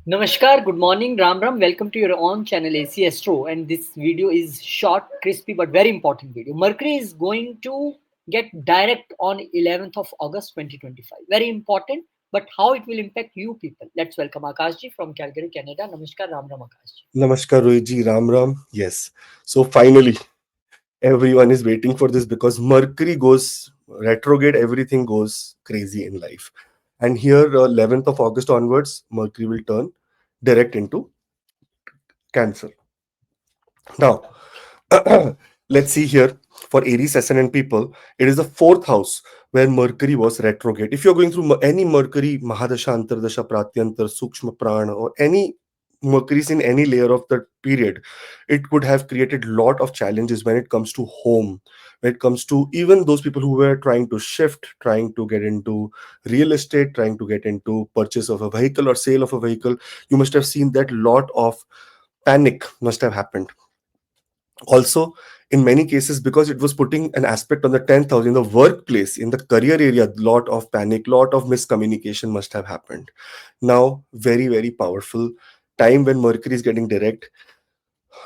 Namaskar, good morning, Ram Ram. Welcome to your own channel AC Astro. And this video is short, crispy, but very important video. Mercury is going to get direct on 11th of August 2025. Very important, but how it will impact you people. Let's welcome Akashji from Calgary, Canada. Namaskar, Ram Ram Akashji. Namaskar, Rohitji, Ram Ram. Yes. So finally, everyone is waiting for this because Mercury goes retrograde, everything goes crazy in life. And here, 11th of August onwards, Mercury will turn direct into Cancer. Now, let's see here for Aries ascendant people, it is the fourth house where Mercury was retrograde. If you're going through any Mercury, Mahadasha, Antardasha, Pratyantar, Sukshma Prana, or any Mercury's in any layer of the period, it would have created lot of challenges when it comes to home, when it comes to even those people who were trying to shift, trying to get into real estate, trying to get into purchase of a vehicle or sale of a vehicle. You must have seen that lot of panic must have happened also in many cases because it was putting an aspect on the 10th house in the workplace, in the career area. Lot of panic, lot of miscommunication must have happened. Now very, very powerful time when Mercury is getting direct.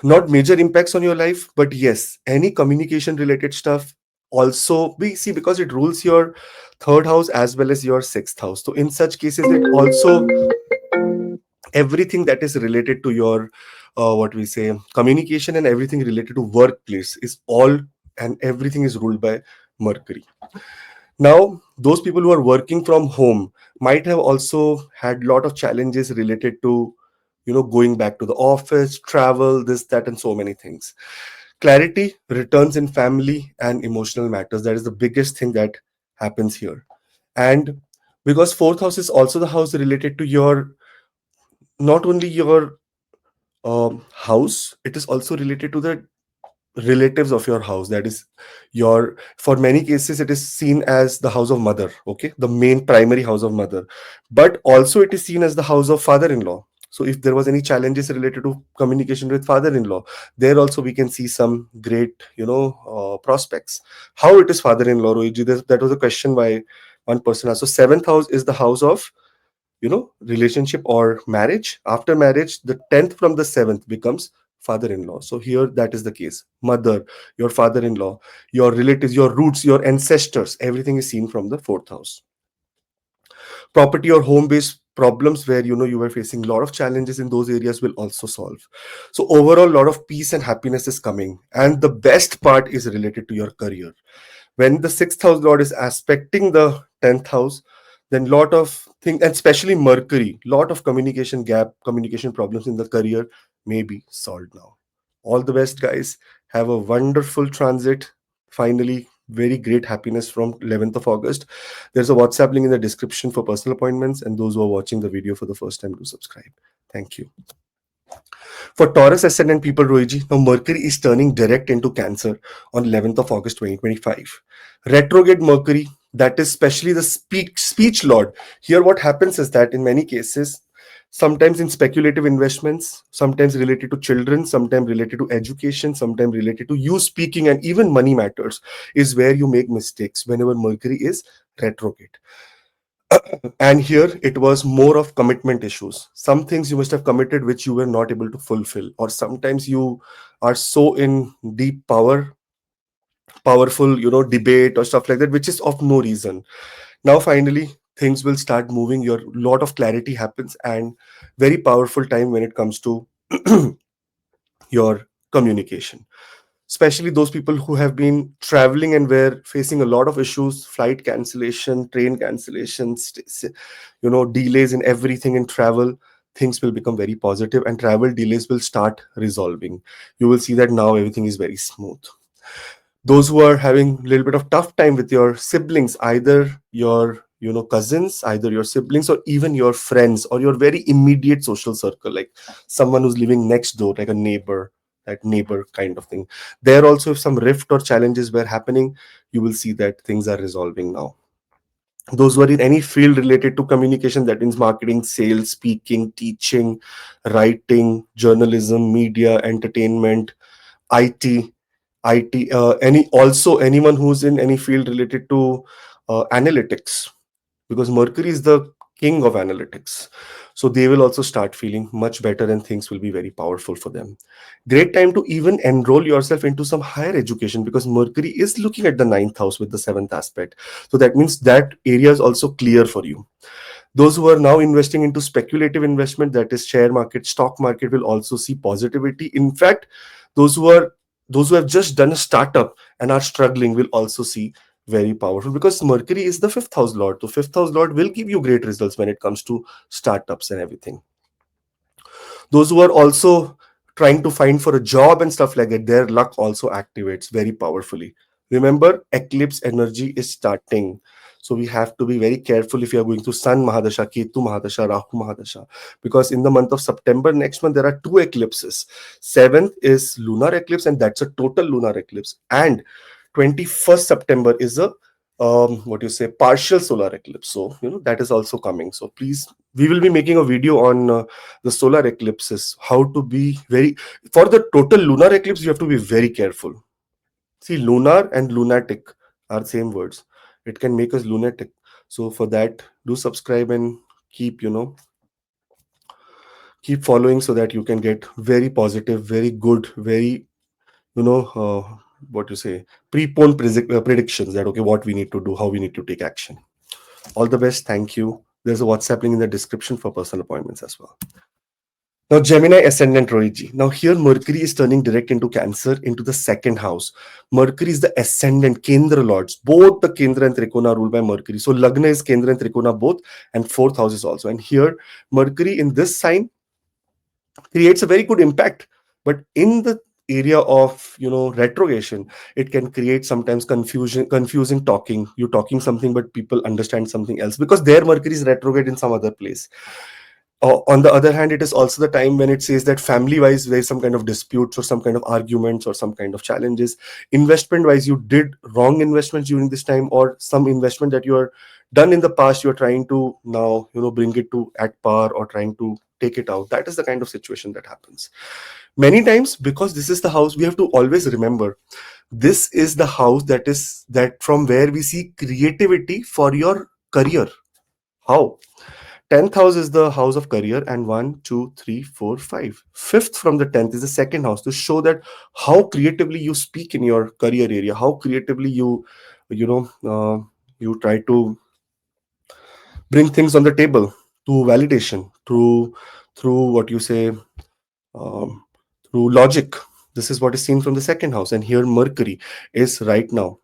Not major impacts on your life, but yes, any communication related stuff. Also we see because it rules your third house as well as your sixth house, so in such cases it also everything that is related to your what we say communication and everything related to workplace is all, and everything is ruled by Mercury. Now those people who are working from home might have also had lot of challenges related to going back to the office, travel, this, that, and so many things. Clarity returns in family and emotional matters. That is the biggest thing that happens here. And because fourth house is also the house related to your, not only your house, it is also related to the relatives of your house. That is your, for many cases it is seen as the house of mother, okay, the main primary house of mother, but also it is seen as the house of father-in-law. So if there was any challenges related to communication with father-in-law, there also we can see some great prospects. How it is father-in-law, Rohitji? That was a question by one person asked. So seventh house is the house of relationship or marriage. After marriage, the 10th from the 7th becomes father-in-law. So here that is the case. Mother, your father-in-law, your relatives, your roots, your ancestors, everything is seen from the fourth house. Property or home based problems where you were facing a lot of challenges in those areas will also solve. So overall, a lot of peace and happiness is coming, and the best part is related to your career. When the sixth house lord is aspecting the 10th house, then lot of things, and especially Mercury, lot of communication gap, communication problems in the career may be solved now. All the best, guys. Have a wonderful transit. Finally, very great happiness from 11th of August. There's a WhatsApp link in the description for personal appointments, and those who are watching the video for the first time, do subscribe. Thank you. For Taurus ascendant people, Rohiji, now Mercury is turning direct into Cancer on 11th of August 2025. Retrograde Mercury, that is especially the speech lord. Here what happens is that in many cases, sometimes in speculative investments, sometimes related to children, sometimes related to education, sometimes related to you speaking, and even money matters, is where you make mistakes whenever Mercury is retrograde. And here it was more of commitment issues. Some things you must have committed which you were not able to fulfill, or sometimes you are so in deep powerful debate or stuff like that, which is of no reason. Now finally things will start moving, your lot of clarity happens, and very powerful time when it comes to your communication, especially those people who have been traveling and were facing a lot of issues, flight cancellation, train cancellations, delays in everything in travel. Things will become very positive and travel delays will start resolving. You will see that now everything is very smooth. Those who are having a little bit of tough time with your siblings, either your cousins, either your siblings, or even your friends, or your very immediate social circle, like someone who's living next door, like a neighbor, that neighbor kind of thing, there also if some rift or challenges were happening, you will see that things are resolving now. Those who are in any field related to communication, that means marketing, sales, speaking, teaching, writing, journalism, media, entertainment, it any, also anyone who's in any field related to analytics, because Mercury is the king of analytics. So they will also start feeling much better and things will be very powerful for them. Great time to even enroll yourself into some higher education, because Mercury is looking at the ninth house with the seventh aspect. So that means that area is also clear for you. Those who are now investing into speculative investment, that is share market, stock market, will also see positivity. In fact, those who are those who have just done a startup and are struggling will also see very powerful, because Mercury is the fifth house lord. So fifth house lord will give you great results when it comes to startups and everything. Those who are also trying to find for a job and stuff like that, their luck also activates very powerfully. Remember, eclipse energy is starting. So we have to be very careful if you are going through Sun Mahadasha, Ketu Mahadasha, Rahu Mahadasha. Because in the month of September, next month, there are two eclipses. 7th is lunar eclipse, and that's a total lunar eclipse. And 21st September is a what you say, partial solar eclipse. So that is also coming. So please, we will be making a video on the solar eclipses, how to be very, for the total lunar eclipse you have to be very careful. See, lunar and lunatic are same words. It can make us lunatic. So for that, do subscribe and keep keep following, so that you can get very positive, very good, very what you say, preponed predictions, that okay, what we need to do, how we need to take action. All the best. Thank you. There's a WhatsApp link in the description for personal appointments as well. Now, Gemini ascendant Rohitji. Now, here Mercury is turning direct into Cancer, into the second house. Mercury is the ascendant, Kendra lords. Both the Kendra and Trikona are ruled by Mercury. So, Lagna is Kendra and Trikona both, and fourth house is also. And here, Mercury in this sign creates a very good impact. But in the area of retrogression, it can create sometimes confusing talking. You're talking something, but people understand something else, because their Mercury is retrograde in some other place. On the other hand, it is also the time when it says that family wise there's some kind of disputes or some kind of arguments or some kind of challenges. Investment wise, you did wrong investments during this time, or some investment that you are done in the past, you're trying to now bring it to at par or trying to take it out. That is the kind of situation that happens many times, because this is the house. We have to always remember, this is the house that from where we see creativity for your career. How? 10th house is the house of career, and 1, 2, 3, 4, 5. Fifth from the 10th is the second house, to show that how creatively you speak in your career area, how creatively you know, you try to bring things on the table, to validation, through what you say, um, through logic. This is what is seen from the second house. And here Mercury is right now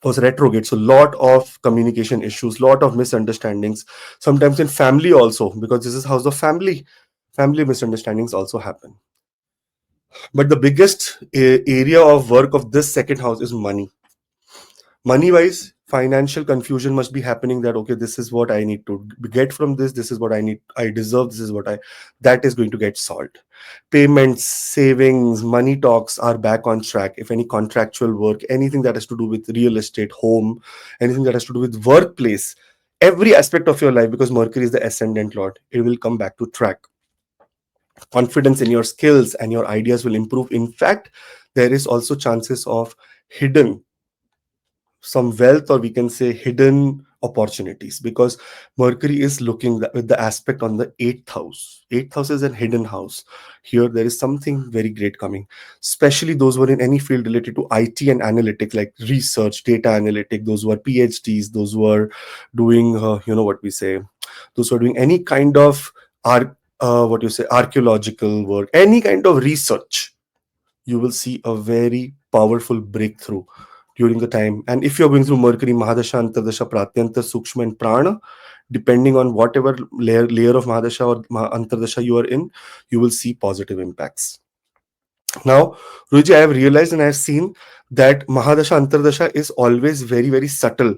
was retrograde, so lot of communication issues, lot of misunderstandings, sometimes in family also, because this is house of family misunderstandings also happen. But the biggest area of work of this second house is money wise. Financial confusion must be happening, that okay, this is what I need to get from this is what I deserve, this is what I that is going to get solved. Payments, savings, money talks are back on track. If any contractual work, anything that has to do with real estate, home, anything that has to do with workplace, every aspect of your life, because Mercury is the ascendant lord, it will come back to track. Confidence in your skills and your ideas will improve. In fact, there is also chances of hidden some wealth, or we can say hidden opportunities, because Mercury is looking with the aspect on the eighth house. Eighth house is a hidden house. Here there is something very great coming, especially those who are in any field related to IT and analytics, like research, data analytic, those who are PhDs, those who are doing what we say, those who are doing any kind of what you say, archaeological work, any kind of research. You will see a very powerful breakthrough during the time. And if you're going through Mercury Mahadasha, Antardasha, Pratyanta, Sukshma, and Prana, depending on whatever layer of Mahadasha or Antardasha you are in, you will see positive impacts. Now, Ruji, I have realized and I have seen that Mahadasha, Antardasha is always very, very subtle.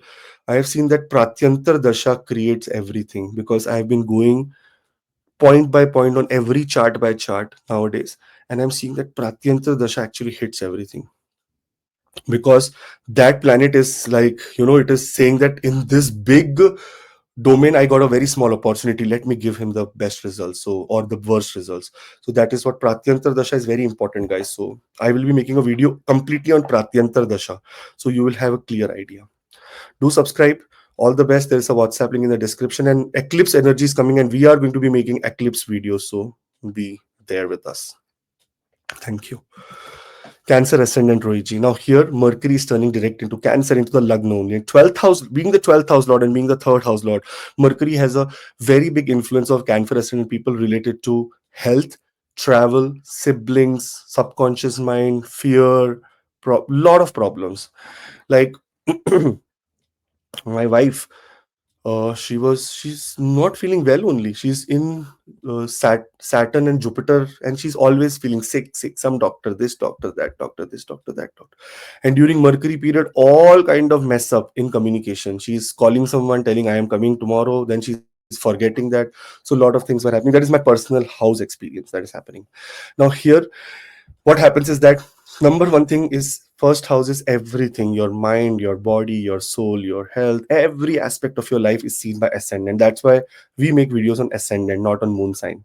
I have seen that Pratyantar Dasha creates everything, because I have been going point by point on every chart by chart nowadays, and I'm seeing that Pratyantar Dasha actually hits everything, because that planet is like, it is saying that in this big domain I got a very small opportunity, let me give him the best results, so, or the worst results. So that is what Pratyantar Dasha is very important, guys. So I will be making a video completely on Pratyantar Dasha, so you will have a clear idea. Do subscribe. All the best. There's a WhatsApp link in the description, and eclipse energy is coming, and we are going to be making eclipse videos. So be there with us. Thank you. Cancer ascendant Rohiji. Now here Mercury is turning direct into Cancer, into the Lagna only. 12th house, being the 12th house lord and being the third house lord, Mercury has a very big influence of Cancer ascendant people related to health, travel, siblings, subconscious mind, fear, lot of problems. Like my wife, she's not feeling well only. She's in Saturn and Jupiter, and she's always feeling sick. Some doctor, this doctor, that doctor, this doctor, that doctor. And during Mercury period, all kind of mess up in communication. She's calling someone, telling I am coming tomorrow. Then she's forgetting that. So a lot of things were happening. That is my personal house experience that is happening. Now here, what happens is that number one thing is first house is everything, your mind, your body, your soul, your health, every aspect of your life is seen by ascendant. That's why we make videos on ascendant, not on moon sign.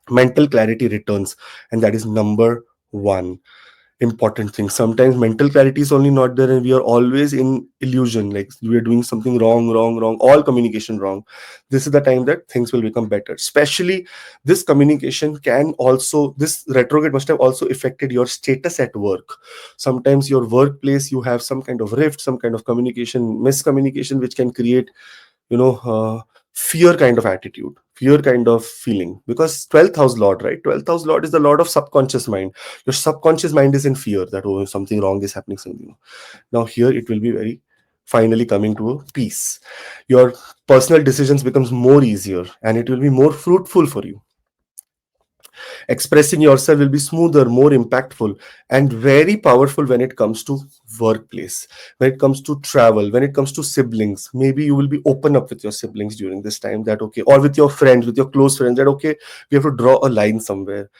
Mental clarity returns, and that is number one important thing. Sometimes mental clarity is only not there, and we are always in illusion, like we are doing something wrong, all communication wrong. This is the time that things will become better. Especially this communication can also, this retrograde must have also affected your status at work. Sometimes your workplace, you have some kind of rift, some kind of communication miscommunication, which can create, you know, fear kind of attitude, fear kind of feeling, because 12th house lord, right, 12th house lord is the lord of subconscious mind. Your subconscious mind is in fear that, oh, something wrong is happening, something. Now here it will be very finally coming to a peace. Your personal decisions becomes more easier, and it will be more fruitful for you. Expressing yourself will be smoother, more impactful, and very powerful when it comes to workplace, when it comes to travel, when it comes to siblings. Maybe you will be open up with your siblings during this time, that okay, or with your friends, with your close friends, that okay, we have to draw a line somewhere.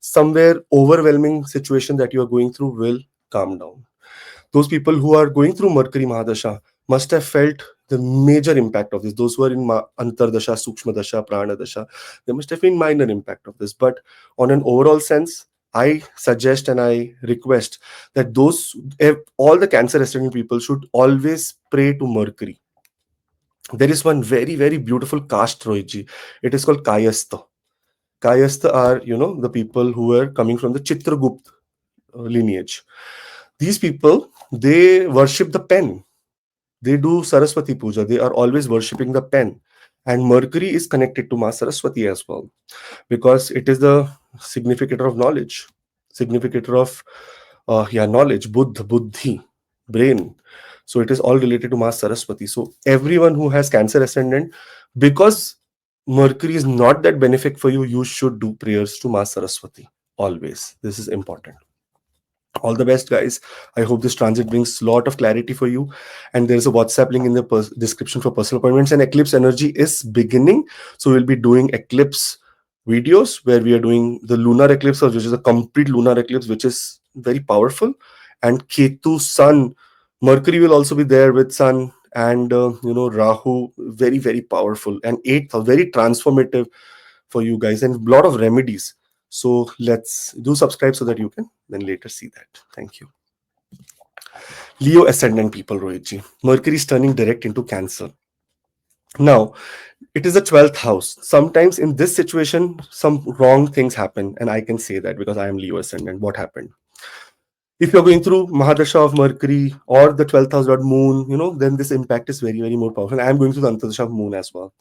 Somewhere overwhelming situation that you are going through will calm down. Those people who are going through Mercury Mahadasha must have felt the major impact of this. Those who are in Antardasha, Sukshma Dasha, Prana Dasha, there must have been minor impact of this. But on an overall sense, I suggest and I request that all the Cancer ascendant people should always pray to Mercury. There is one very beautiful caste, Rohitji. It is called Kayastha. Kayastha are, the people who are coming from the Chitragupt lineage. These people, they worship the pen. They do Saraswati Puja. They are always worshipping the pen. And Mercury is connected to Ma Saraswati as well, because it is the significator of knowledge, significator of knowledge, buddhi, brain. So it is all related to Ma Saraswati. So everyone who has Cancer ascendant, because Mercury is not that benefic for you, you should do prayers to Ma Saraswati always. This is important. All the best, guys. I hope this transit brings a lot of clarity for you. And there's a WhatsApp link in the description for personal appointments. And eclipse energy is beginning, so we'll be doing eclipse videos where we are doing the lunar eclipse, which is a complete lunar eclipse, which is very powerful. And Ketu, Sun, Mercury will also be there with Sun, and Rahu, very powerful, and eighth, very transformative for you guys, and a lot of remedies. So let's do subscribe so that you can then later see that. Thank you. Leo ascendant people, Rohitji. Mercury is turning direct into Cancer. Now, it is the 12th house. Sometimes in this situation, some wrong things happen. And I can say that because I am Leo ascendant. What happened? If you're going through Mahadasha of Mercury or the 12th house Lord Moon, then this impact is very more powerful. I'm going through the Antardasha of Moon as well.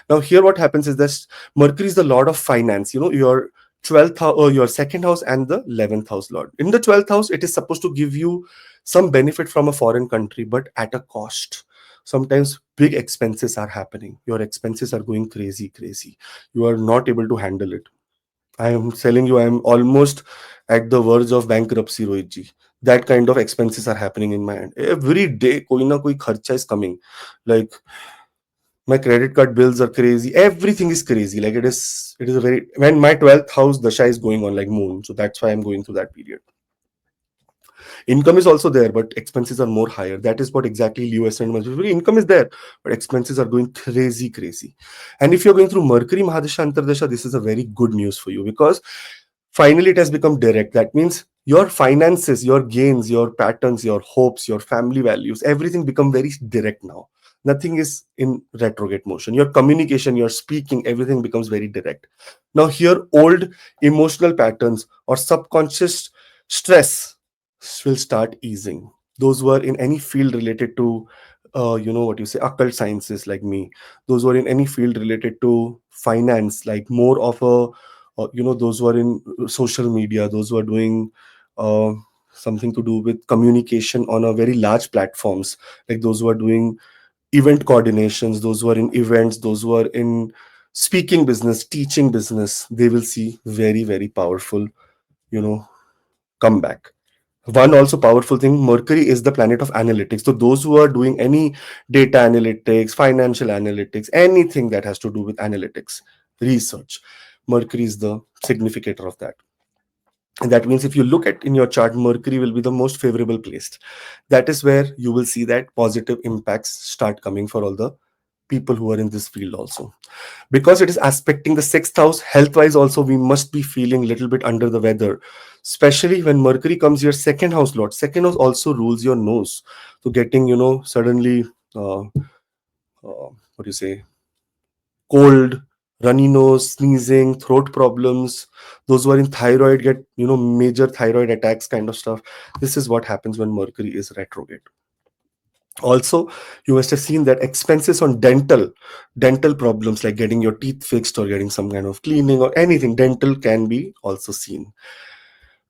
Now, here what happens is that Mercury is the Lord of finance. Your 12th house, or your second house, and the 11th house Lord. In the 12th house, it is supposed to give you some benefit from a foreign country, but at a cost. Sometimes big expenses are happening. Your expenses are going crazy. You are not able to handle it. I am telling you, I am almost at the verge of bankruptcy, Rohitji. That kind of expenses are happening in my hand. Every day, koi na koi kharcha is coming. Like, my credit card bills are crazy. Everything is crazy. Like, it is a very, when my 12th house dasha is going on, like moon. So that's why I'm going through that period. Income is also there, but expenses are more higher. That is what exactly Leo ascendant must be. Income is there, but expenses are going crazy. And if you're going through Mercury Mahadasha Antardasha, this is a very good news for you, because finally it has become direct. That means your finances, your gains, your patterns, your hopes, your family values, everything become very direct now. Nothing is in retrograde motion. Your communication, your speaking, everything becomes very direct. Now here, old emotional patterns or subconscious stress will start easing. Those who are in any field related to what you say, occult sciences, like me, those who are in any field related to finance, like more of a those who are in social media, those who are doing uh, something to do with communication on a very large platforms, like those who are doing event coordinations, those who are in events, those who are in speaking business, teaching business, they will see very, very powerful, you know, comeback. One also powerful thing, Mercury is the planet of analytics. So those who are doing any data analytics, financial analytics, anything that has to do with analytics, research, Mercury is the significator of that. And that means if you look at in your chart, Mercury will be the most favorable placed. That is where you will see that positive impacts start coming for all the people who are in this field also. Because it is aspecting the sixth house, health wise also we must be feeling a little bit under the weather, especially when Mercury comes your second house lord. Second house also rules your nose, so getting suddenly what do you say, cold, runny nose, sneezing, throat problems. Those who are in thyroid get major thyroid attacks kind of stuff. This is what happens when Mercury is retrograde. Also, you must have seen that expenses on dental problems, like getting your teeth fixed or getting some kind of cleaning or anything dental, can be also seen,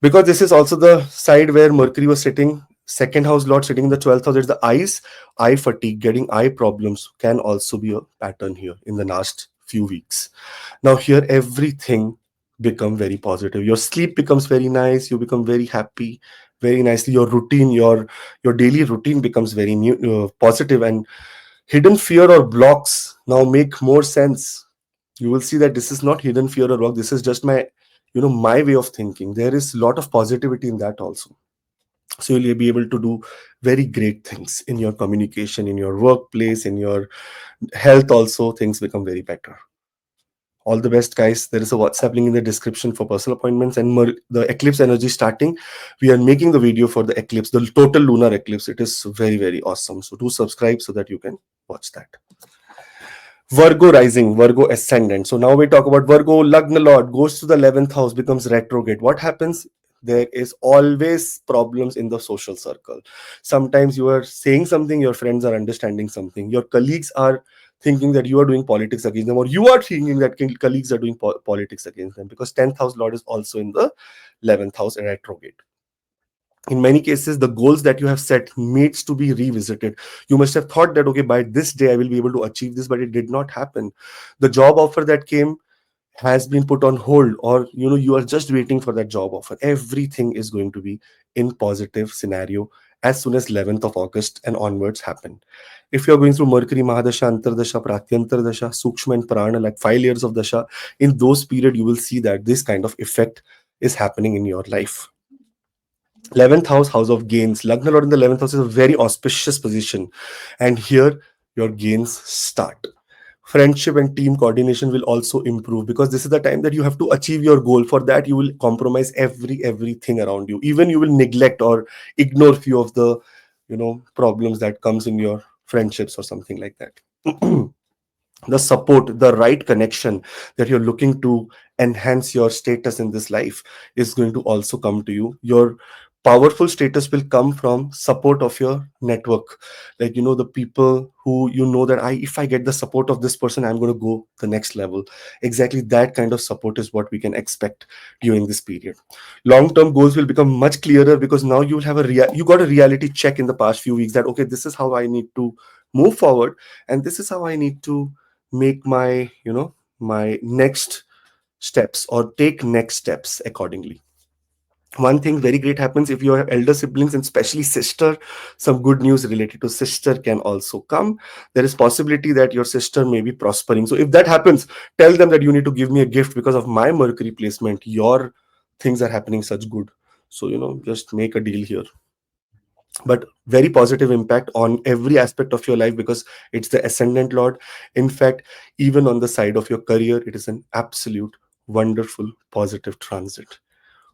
because this is also the side where Mercury was sitting, second house lord sitting in the 12th house. It's the eyes, eye fatigue, getting eye problems can also be a pattern here in the last few weeks. Now here everything become very positive. Your sleep becomes very nice, you become very happy very nicely. Your routine, your daily routine becomes very new, positive, and hidden fear or blocks now make more sense. You will see that this is not hidden fear or block, this is just my my way of thinking. There is a lot of positivity in that also. So you'll be able to do very great things in your communication, in your workplace, in your health also. Things become very better. All the best, guys. There is a WhatsApp link in the description for personal appointments and the eclipse energy starting. We are making the video for the eclipse, the total lunar eclipse. It is very, very awesome. So do subscribe so that you can watch that. Virgo rising, Virgo ascendant. So now we talk about Virgo. Lagna Lord goes to the 11th house, becomes retrograde. What happens? There is always problems in the social circle. Sometimes you are saying something, your friends are understanding something, your colleagues are thinking that you are doing politics against them, or you are thinking that colleagues are doing politics against them, because 10th house Lord is also in the 11th house retrograde. In many cases, the goals that you have set needs to be revisited. You must have thought that, okay, by this day I will be able to achieve this, but it did not happen. The job offer that came has been put on hold, or you are just waiting for that job offer. Everything is going to be in positive scenario as soon as 11th of August and onwards happen. If you're going through Mercury Mahadasha, Antardasha, Pratyantar Dasha, Sukshma and Prana, like 5 years of Dasha, in those period you will see that this kind of effect is happening in your life. 11th house, house of gains. Lagna Lord in the 11th house is a very auspicious position. And here your gains start. Friendship and team coordination will also improve, because this is the time that you have to achieve your goal. For that, you will compromise everything around you. Even you will neglect or ignore few of the problems that comes in your friendships or something like that. The support, the right connection that you're looking to enhance your status in this life is going to also come to you. Your powerful status will come from support of your network, like the people who that if I get the support of this person, I'm going to go the next level. Exactly that kind of support is what we can expect during this period. Long term goals will become much clearer, because now you will have you got a reality check in the past few weeks that, okay, this is how I need to move forward, and this is how I need to make my my next steps, or take next steps accordingly. One thing very great happens if you have elder siblings, and especially sister. Some good news related to sister can also come. There is possibility that your sister may be prospering. So if that happens, tell them that you need to give me a gift because of my Mercury placement. Your things are happening such good. So just make a deal here. But very positive impact on every aspect of your life, because it's the ascendant lord. In fact, even on the side of your career, it is an absolute wonderful positive transit.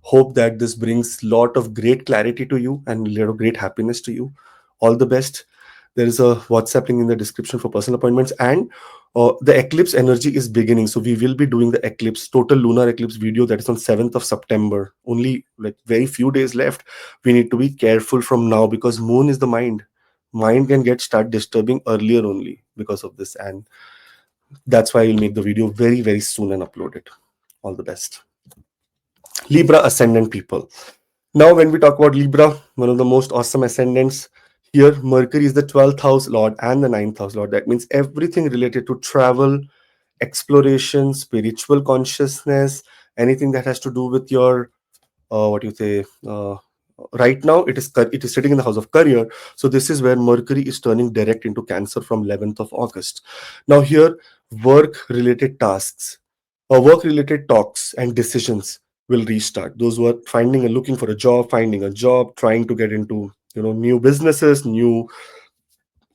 Hope that this brings lot of great clarity to you and lot of great happiness to you. All the best. There is a WhatsApp link in the description for personal appointments. And the eclipse energy is beginning. So we will be doing the eclipse, total lunar eclipse video, that is on 7th of September. Only like very few days left. We need to be careful from now because moon is the mind. Mind can get start disturbing earlier only because of this. And that's why I'll make the video very, very soon and upload it. All the best. Libra ascendant people. Now, when we talk about Libra, one of the most awesome ascendants, here Mercury is the 12th house lord and the 9th house lord. That means everything related to travel, exploration, spiritual consciousness, anything that has to do with your what you say. Right now, it is sitting in the house of career. So this is where Mercury is turning direct into Cancer from 11th of August. Now here, work-related tasks, or work-related talks and decisions will restart. Those who are finding and looking for a job, finding a job, trying to get into new businesses, new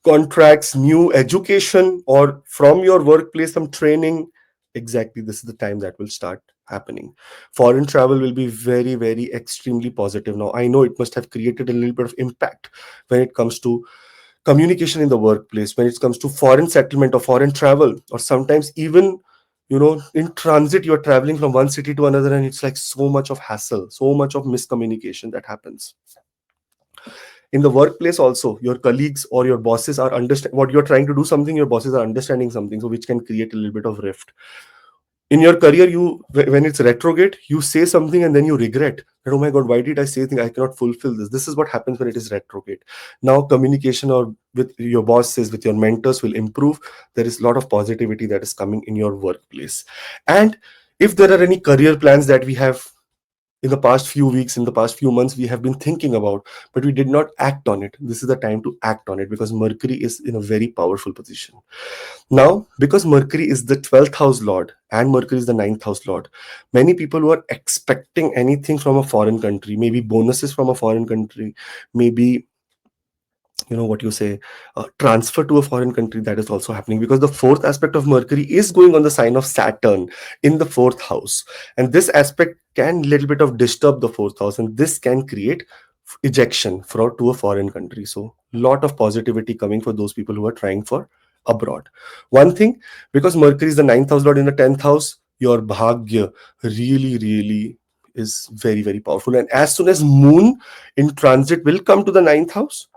contracts, new education, or from your workplace, some training. Exactly, this is the time that will start happening. Foreign travel will be very, very extremely positive. Now, I know it must have created a little bit of impact when it comes to communication in the workplace, when it comes to foreign settlement or foreign travel, or sometimes even in transit, you're traveling from one city to another, and it's like so much of hassle, so much of miscommunication that happens in the workplace. Also, your colleagues or your bosses are understand what you're trying to do something, your bosses are understanding something, so which can create a little bit of rift in your career. When it's retrograde, you say something and then you regret that, oh my god, why did I say thing, I cannot fulfill this is what happens when it is retrograde. Now communication or with your bosses, with your mentors will improve. There is a lot of positivity that is coming in your workplace. And if there are any career plans that we have in the past few weeks, in the past few months, we have been thinking about, but we did not act on it, this is the time to act on it, because Mercury is in a very powerful position. Now, because Mercury is the 12th house lord and Mercury is the 9th house lord, many people who are expecting anything from a foreign country, maybe bonuses from a foreign country, maybe what you say, transfer to a foreign country, that is also happening because the fourth aspect of Mercury is going on the sign of Saturn in the fourth house, and this aspect can little bit of disturb the fourth house, and this can create ejection to a foreign country. So lot of positivity coming for those people who are trying for abroad. One thing, because Mercury is the 9th house lord in the 10th house, your bhagya really, really is very, very powerful. And as soon as moon in transit will come to the 9th house,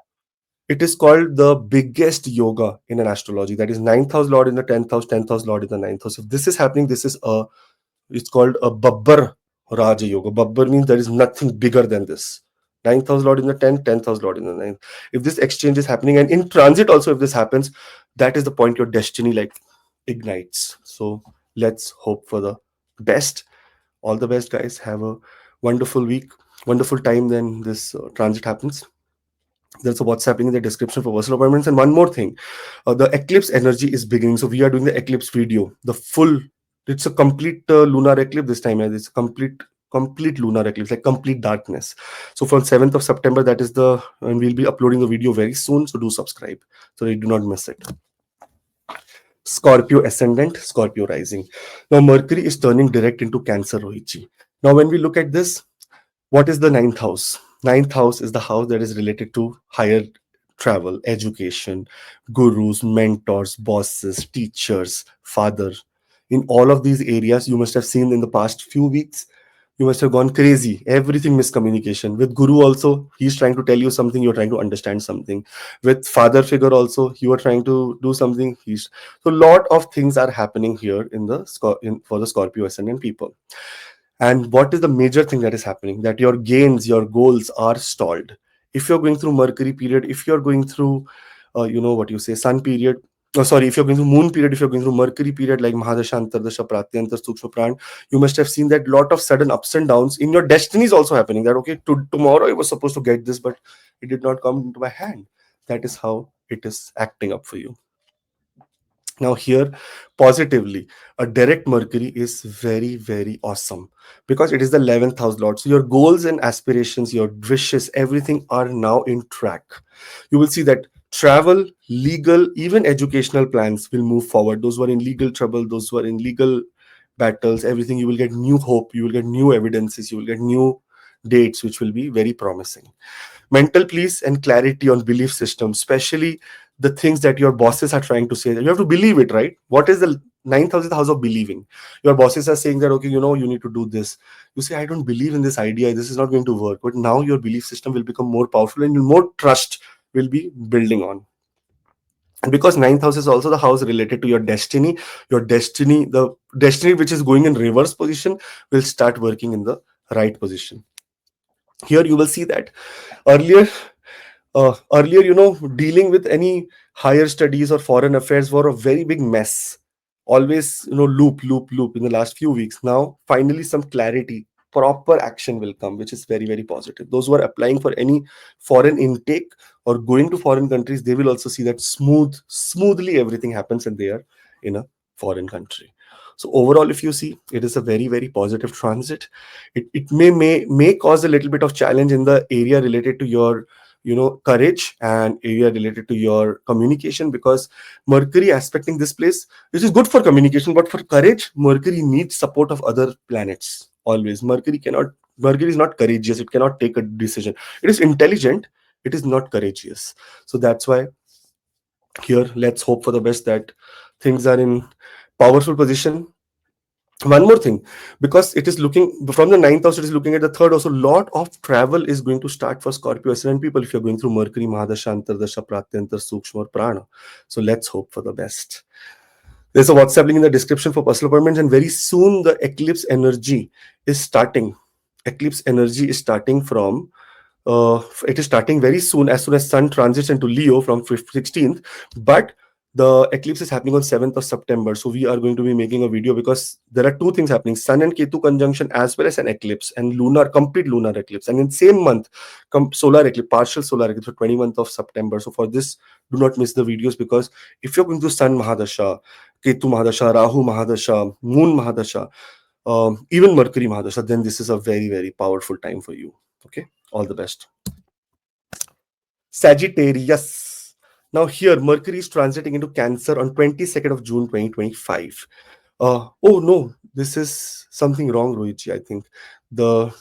it is called the biggest yoga in an astrology. That is 9th house lord in the 10th house, 10th house lord in the 9th house. If this is happening, it's called a Babbar Raja Yoga. Babbar means there is nothing bigger than this. 9th house lord in the 10th, 10th house lord in the 9th. If this exchange is happening, and in transit also, if this happens, that is the point your destiny like ignites. So let's hope for the best. All the best, guys. Have a wonderful week, wonderful time when this transit happens. There's a WhatsApp link in the description for personal appointments. And one more thing, the eclipse energy is beginning. So we are doing the eclipse video, the full. It's a complete lunar eclipse this time. And it's a complete lunar eclipse, like complete darkness. So from 7th of September, that is and we'll be uploading the video very soon. So do subscribe so that you do not miss it. Scorpio ascendant, Scorpio rising. Now Mercury is turning direct into Cancer, Rohitji. Now when we look at this, what is the 9th house? 9th house is the house that is related to higher travel, education, gurus, mentors, bosses, teachers, father. In all of these areas, you must have seen in the past few weeks, you must have gone crazy. Everything miscommunication. With guru also, he's trying to tell you something, you're trying to understand something. With father figure also, you are trying to do something. So a lot of things are happening here for the Scorpio ascendant people. And what is the major thing that is happening? That your gains, your goals are stalled. If you're going through Mercury period, if you're going through, what you say, Sun period, sorry, if you're going through Moon period, if you're going through Mercury period like Mahadasha, Antardasha, Pratyantar, Sukshma Pran, you must have seen that lot of sudden ups and downs in your destiny is also happening. That, okay, tomorrow I was supposed to get this, but it did not come into my hand. That is how it is acting up for you. Now here, positively, a direct Mercury is very, very awesome because it is the 11th house lord. So your goals and aspirations, your wishes, everything are now in track. You will see that travel, legal, even educational plans will move forward. Those who are in legal trouble, those who are in legal battles, everything, you will get new hope, you will get new evidences, you will get new dates, which will be very promising. Mental peace and clarity on belief system, especially the things that your bosses are trying to say. You have to believe it, right? What is the ninth house? Is the house of believing. Your bosses are saying that, okay, you need to do this. You say, I don't believe in this idea. This is not going to work. But now your belief system will become more powerful, and more trust will be building on. And because ninth house is also the house related to your destiny, the destiny which is going in reverse position will start working in the right position. Here you will see that earlier earlier, dealing with any higher studies or foreign affairs were a very big mess. Always, loop in the last few weeks. Now, finally, some clarity, proper action will come, which is very, very positive. Those who are applying for any foreign intake or going to foreign countries, they will also see that smoothly everything happens and they are in a foreign country. So overall, if you see, it is a very, very positive transit. It may cause a little bit of challenge in the area related to your courage, and area related to your communication, because Mercury aspecting this place, which is good for communication, but for courage, Mercury needs support of other planets. Always Mercury is not courageous, it cannot take a decision. It is intelligent, it is not courageous. So that's why here, let's hope for the best that things are in powerful position. One more thing, because it is looking from the ninth house, it is looking at the third house. So lot of travel is going to start for Scorpio ascendant people if you're going through Mercury Mahadasha, Antardasha, Pratyantar, Sukshma or Prana. So let's hope for the best. There's a WhatsApp link in the description for personal appointments, and very soon the eclipse energy is starting. Eclipse energy is starting from it is starting very soon as Sun transits into Leo from 16th, but the eclipse is happening on 7th of September. So we are going to be making a video, because there are two things happening: Sun and Ketu conjunction, as well as an eclipse, and complete lunar eclipse. And in same month, solar eclipse, partial solar eclipse, for 21st of September. So for this, do not miss the videos, because if you're going to Sun Mahadasha, Ketu Mahadasha, Rahu Mahadasha, Moon Mahadasha, even Mercury Mahadasha, then this is a very, very powerful time for you. Okay, all the best. Sagittarius. Now here, Mercury is transiting into Cancer on 22nd of June 2025. Oh no, this is something wrong, Rohitji. I think the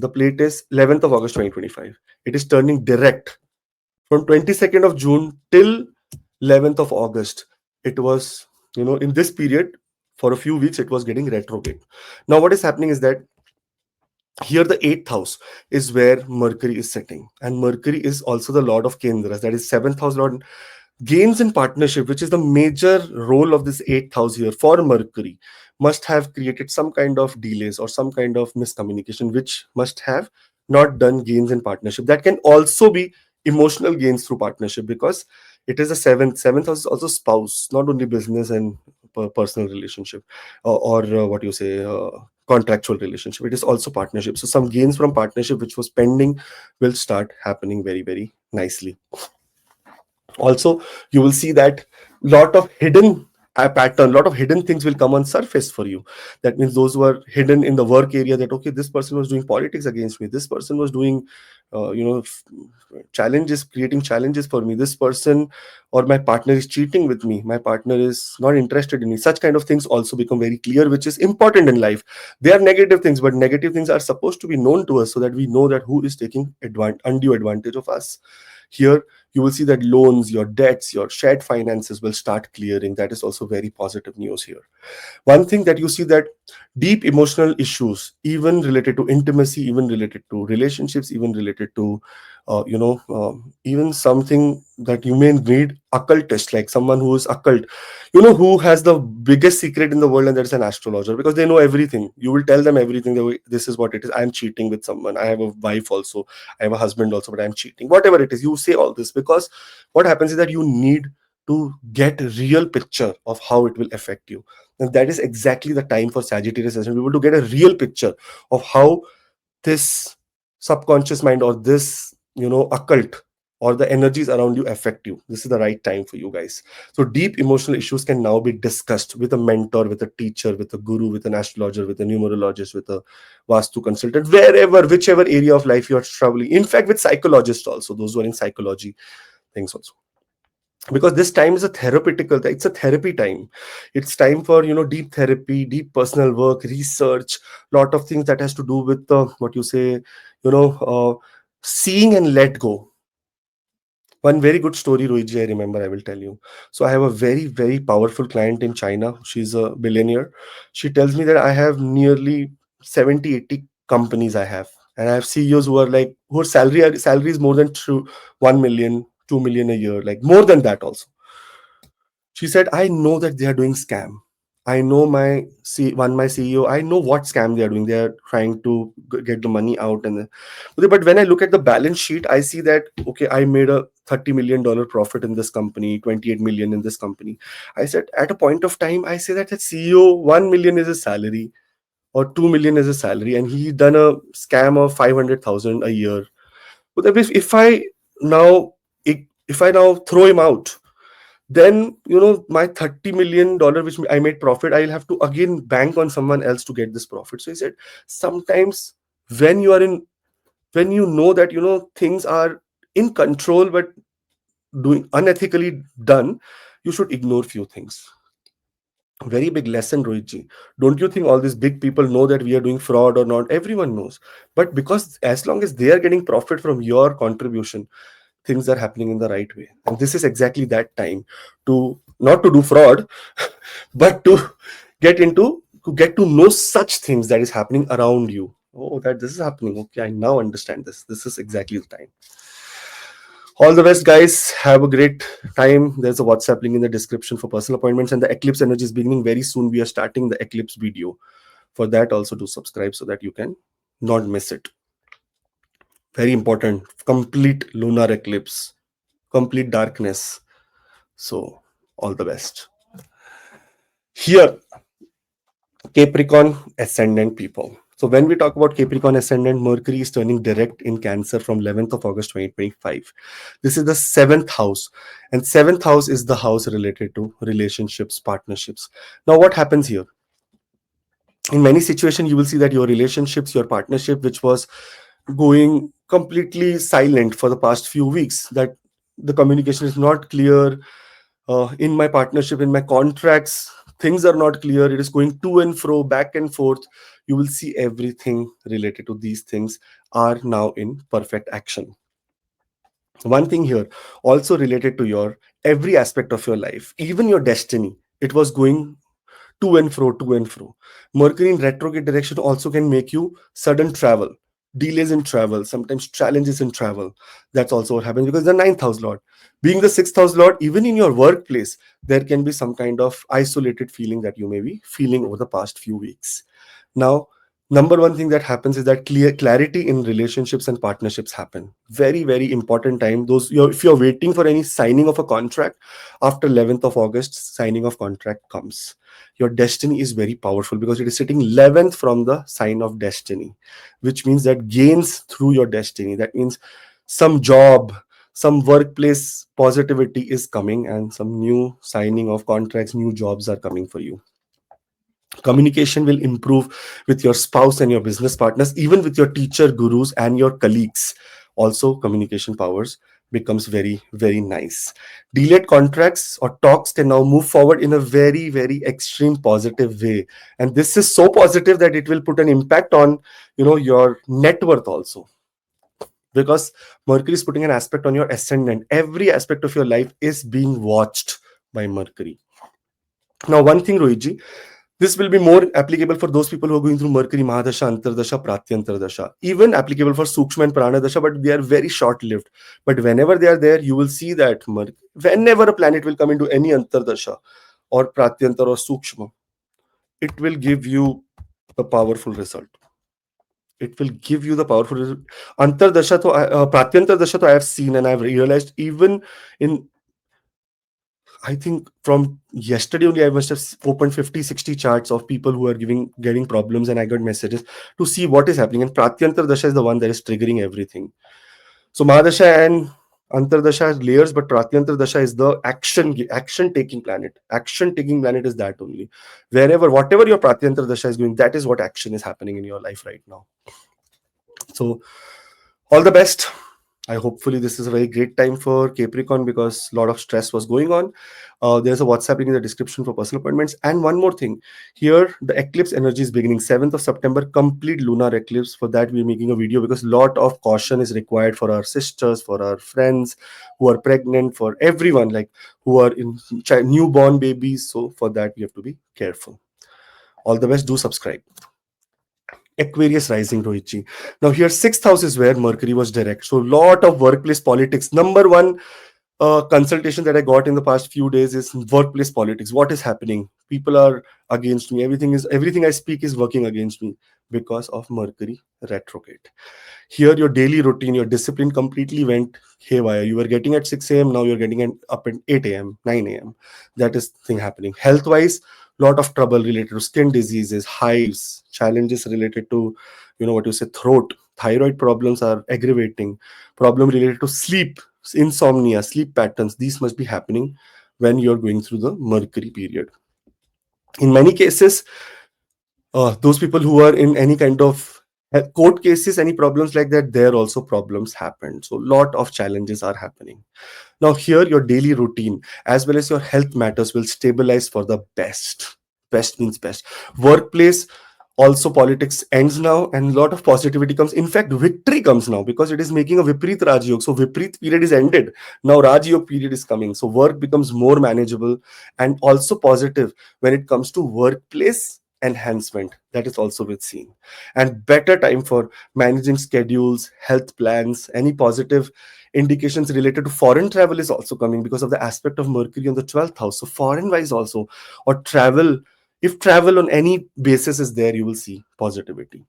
plate is 11th of August 2025. It is turning direct from 22nd of June till 11th of August. It was, in this period, for a few weeks, it was getting retrograde. Now, what is happening is that here the eighth house is where Mercury is sitting, and Mercury is also the lord of Kendras, that is seventh house lord. Gains in partnership, which is the major role of this eighth house here for Mercury, must have created some kind of delays or some kind of miscommunication, which must have not done gains in partnership. That can also be emotional gains through partnership, because it is a seventh house is also spouse, not only business and personal relationship, or what you say, contractual relationship. It is also partnership. So some gains from partnership which was pending will start happening very, very nicely. Also, you will see that lot of hidden pattern, lot of hidden things will come on surface for you. That means those who are hidden in the work area, that okay, this person was doing politics against me, this person was doing challenges, creating challenges for me, this person or my partner is cheating with me, my partner is not interested in me. Such kind of things also become very clear, which is important in life. They are negative things, but negative things are supposed to be known to us, so that we know that who is taking undue advantage of us. Here you will see that loans, your debts, your shared finances will start clearing. That is also very positive news here. One thing that you see, that deep emotional issues, even related to intimacy, even related to relationships, even related to even something that you may need occultist, like someone who is occult, who has the biggest secret in the world, and that's an astrologer, because they know everything. You will tell them everything. This is what it is, I'm cheating with someone, I have a wife also, I have a husband also, but I'm cheating, whatever it is. You say all this because what happens is that you need to get a real picture of how it will affect you. And that is exactly the time for Sagittarius ascendant people to get a real picture of how this subconscious mind, or this occult, or the energies around you affect you. This is the right time for you guys. So deep emotional issues can now be discussed with a mentor, with a teacher, with a guru, with an astrologer, with a numerologist, with a vastu consultant, wherever, whichever area of life you are traveling. In fact, with psychologists also, those who are in psychology things also, because this time is a therapeutical, it's a therapy time. It's time for deep therapy, deep personal work, research, lot of things that has to do with what you say, seeing and let go. One very good story, Rohitji, I remember, I will tell you. So I have a very, very powerful client in China. She's a billionaire. She tells me that I have nearly 70, 80 companies I have. And I have CEOs who are like, whose salary is more than 1 million, 2 million a year, like more than that also. She said, I know that they are doing scam. I know my CEO, I know what scam they are doing. They are trying to get the money out. But when I look at the balance sheet, I see that, okay, I made a $30 million profit in this company, 28 million in this company. I said, at a point of time, I say that the CEO, 1 million is his salary or 2 million is his salary, and he done a scam of 500,000 a year. But if I now, if I now throw him out, then my $30 million which I made profit, I'll have to again bank on someone else to get this profit. So he said, sometimes when you are in when you know that things are in control but doing unethically done, you should ignore few things. Very big lesson, Rohitji. Don't you think all these big people know that we are doing fraud or not? Everyone knows. But because as long as they are getting profit from your contribution, things are happening in the right way. And this is exactly that time to not to do fraud, but to get to know such things that is happening around you. Oh, that this is happening. Okay, I now understand this. This is exactly the time. All the best, guys. Have a great time. There's a WhatsApp link in the description for personal appointments, and the eclipse energy is beginning very soon. We are starting the eclipse video. For that, also do subscribe so that you can not miss it. Very important. Complete lunar eclipse, complete darkness. So, all the best. Here, Capricorn ascendant people. So, when we talk about Capricorn ascendant, Mercury is turning direct in Cancer from 11th of August 2025. This is the seventh house, and seventh house is the house related to relationships, partnerships. Now, what happens here? In many situations, you will see that your relationships, your partnership, which was going completely silent for the past few weeks, that the communication is not clear. In my partnership, in my contracts, things are not clear. It is going to and fro, back and forth. You will see everything related to these things are now in perfect action. One thing here, also related to your every aspect of your life, even your destiny, it was going to and fro, to and fro. Mercury in retrograde direction also can make you sudden travel, delays in travel, sometimes challenges in travel. That's also what happens because the ninth house lord, being the sixth house lord, even in your workplace, there can be some kind of isolated feeling that you may be feeling over the past few weeks. Now, number one thing that happens is that clarity in relationships and partnerships happen. Very, very important time. If you're waiting for any signing of a contract, after 11th of August, signing of contract comes. Your destiny is very powerful because it is sitting 11th from the sign of destiny, which means that gains through your destiny. That means some job, some workplace positivity is coming, and some new signing of contracts, new jobs are coming for you. Communication will improve with your spouse and your business partners, even with your teacher, gurus, and your colleagues. Also, communication powers becomes very, very nice. Delayed contracts or talks can now move forward in a very, very extreme positive way. And this is so positive that it will put an impact on, your net worth also. Because Mercury is putting an aspect on your ascendant. Every aspect of your life is being watched by Mercury. Now, one thing, Rohitji, this will be more applicable for those people who are going through Mercury Mahadasha, Antardasha, Pratyantardasha, even applicable for Sukshma and Pranadasha, but they are very short-lived. But whenever they are there, you will see that whenever a planet will come into any Antardasha or Pratyantar or Sukshma, it will give you the powerful result. It will give you the powerful result. Antardasha, Pratyantardasha, I have seen and I have realized even in I think from yesterday only I must have opened 50, 60 charts of people who are getting problems, and I got messages to see what is happening. And Pratyantar Dasha is the one that is triggering everything. So Mahadasha and Antardasha has layers, but Pratyantar Dasha is the action taking planet. Action taking planet is that only. Whatever your Pratyantar Dasha is doing, that is what action is happening in your life right now. So all the best. I hopefully this is a very great time for Capricorn because a lot of stress was going on. There's a WhatsApp link in the description for personal appointments. And one more thing, here the eclipse energy is beginning 7th of September, complete lunar eclipse. For that, we're making a video because a lot of caution is required for our sisters, for our friends who are pregnant, for everyone like who are in newborn babies. So for that, we have to be careful. All the best. Do subscribe. Aquarius rising, Rohitji. Now here, sixth house is where Mercury was direct. So lot of workplace politics. Number one consultation that I got in the past few days is workplace politics. What is happening? People are against me. Everything I speak is working against me because of Mercury retrograde. Here, your daily routine, your discipline completely went haywire. You were getting at 6 a.m. Now you're getting up at 8 a.m., 9 a.m. That is thing happening. Health wise, lot of trouble related to skin diseases, hives, challenges related to, what you say, throat, thyroid problems are aggravating, problem related to sleep, insomnia, sleep patterns. These must be happening when you're going through the Mercury period. In many cases, those people who are in any kind of court cases, any problems like that, there also problems happen. So lot of challenges are happening. Now here, your daily routine as well as your health matters will stabilize for the best. Best means best. Workplace, also politics ends now and a lot of positivity comes. In fact, victory comes now because it is making a Viprit Rajyog. So Viprit period is ended. Now Rajyog period is coming. So work becomes more manageable and also positive when it comes to workplace enhancement. That is also with seen. And better time for managing schedules, health plans, any positive indications related to foreign travel is also coming because of the aspect of Mercury on the 12th house. So foreign wise also, or travel, if travel on any basis is there, you will see positivity.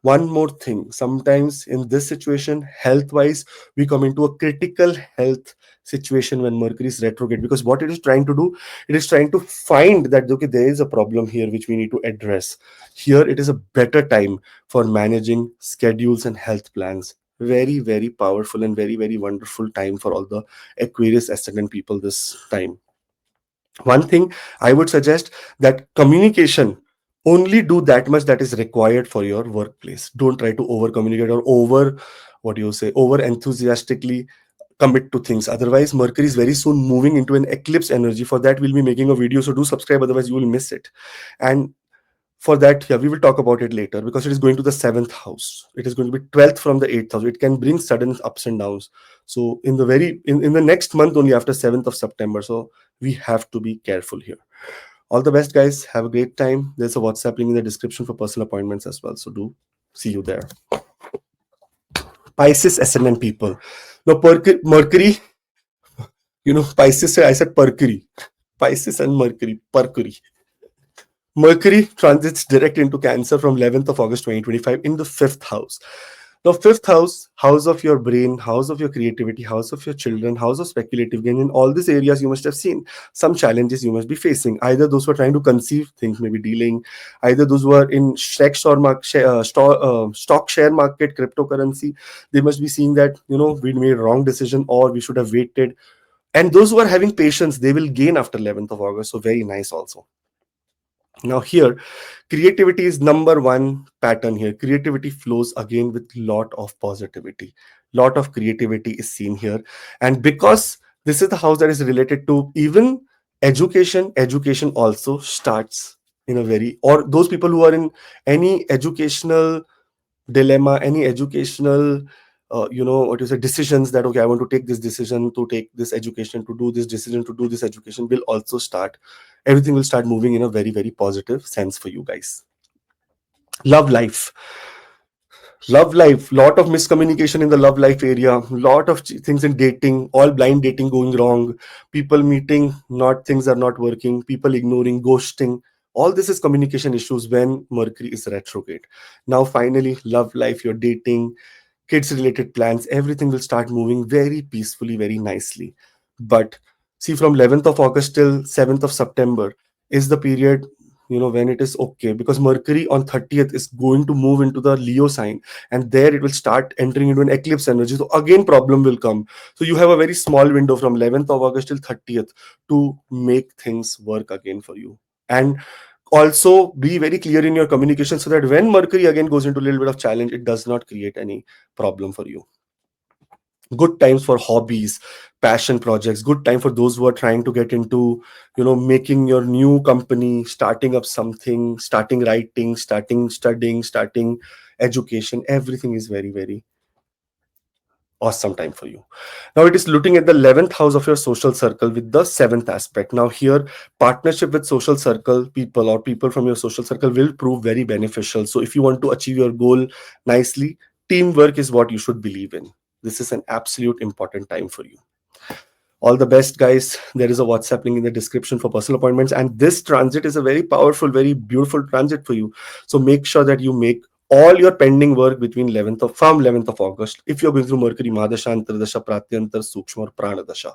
One more thing, sometimes in this situation, health wise, we come into a critical health situation when Mercury is retrograde, because what it is trying to do, it is trying to find that okay, there is a problem here which we need to address. Here it is a better time for managing schedules and health plans. Very, very powerful and very, very wonderful time for all the Aquarius ascendant people this time. One thing I would suggest, that communication, only do that much that is required for your workplace. Don't try to over communicate or over, what do you say, over enthusiastically commit to things. Otherwise, Mercury is very soon moving into an eclipse energy. For that, we'll be making a video, so do subscribe, otherwise you will miss it. And for that, yeah, we will talk about it later because it is going to the seventh house. It is going to be 12th from the eighth house. It can bring sudden ups and downs. So in the next month only, after 7th of September. So we have to be careful here. All the best, guys. Have a great time. There's a WhatsApp link in the description for personal appointments as well. So do see you there. Pisces ascendant people. Now Mercury, Pisces, I said Mercury. Pisces and Mercury. Mercury transits direct into Cancer from 11th of August 2025 in the fifth house. Now, fifth house, house of your brain, house of your creativity, house of your children, house of speculative gain. In all these areas, you must have seen some challenges you must be facing. Either those who are trying to conceive, things may be dealing. Either those who are in stock share market, cryptocurrency, they must be seeing that, we made wrong decision or we should have waited. And those who are having patience, they will gain after 11th of August. So very nice also. Now here, creativity is number one pattern here. Creativity flows again with lot of positivity. Lot of creativity is seen here. And because this is the house that is related to even education also starts in a very, or those people who are in any educational dilemma, any educational what you say, decisions, that okay, I want to take this decision to take this education, to do this decision to do this education, will also start, everything will start moving in a very, very positive sense for you guys. Love life. Love life, lot of miscommunication in the love life area, lot of things in dating, all blind dating going wrong, people meeting, not, things are not working, people ignoring, ghosting. All this is communication issues when Mercury is retrograde. Now finally, love life, you're dating, kids related plans, everything will start moving very peacefully, very nicely. But see, from 11th of August till 7th of September is the period, when it is okay, because Mercury on 30th is going to move into the Leo sign, and there it will start entering into an eclipse energy. So again, problem will come. So you have a very small window from 11th of August till 30th to make things work again for you. And also be very clear in your communication so that when Mercury again goes into a little bit of challenge, it does not create any problem for you. Good times for hobbies, passion projects. Good time for those who are trying to get into, making your new company, starting up something, starting writing, starting studying, starting education. Everything is very, very awesome time for you. Now it is looking at the 11th house of your social circle with the seventh aspect. Now here, partnership with social circle people or people from your social circle will prove very beneficial. So if you want to achieve your goal nicely, teamwork is what you should believe in. This is an absolute important time for you. All the best, guys. There is a WhatsApp link in the description for personal appointments, and this transit is a very powerful, very beautiful transit for you. So make sure that you make all your pending work between 11th of from 11th of August. If you're going through Mercury Mahadasha, Antardasha, Pratyantar, Sukshma, or Pranadasha,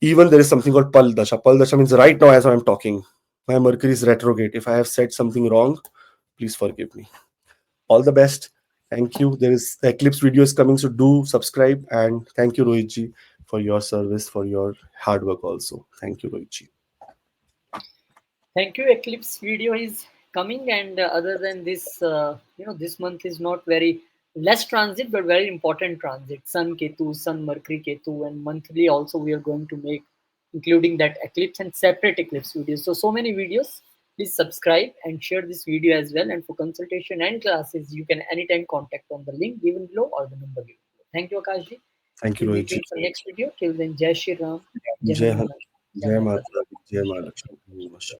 even there is something called Pal Dasha. Pal Dasha means right now as I'm talking, my Mercury is retrograde. If I have said something wrong, please forgive me. All the best. Thank you. There is the eclipse video is coming, so do subscribe, and thank you, Rohitji, for your service, for your hard work also. Thank you, Rohitji. Thank you. Eclipse video is coming, and other than this, this month is not very less transit, but very important transit. Sun Ketu, Sun Mercury Ketu, and monthly also we are going to make, including that eclipse and separate eclipse videos. So many videos. Please subscribe and share this video as well. And for consultation and classes, you can anytime contact on the link given below or the number given below. Thank you, Akashji. Thank you, We'll meet you Rohitji. in the next video. Till then, Jai Shri Ram, Jai Jai Hind, Hanuman, Jai Jai Mata Mata Di. Di, Jai Mahalakshmi.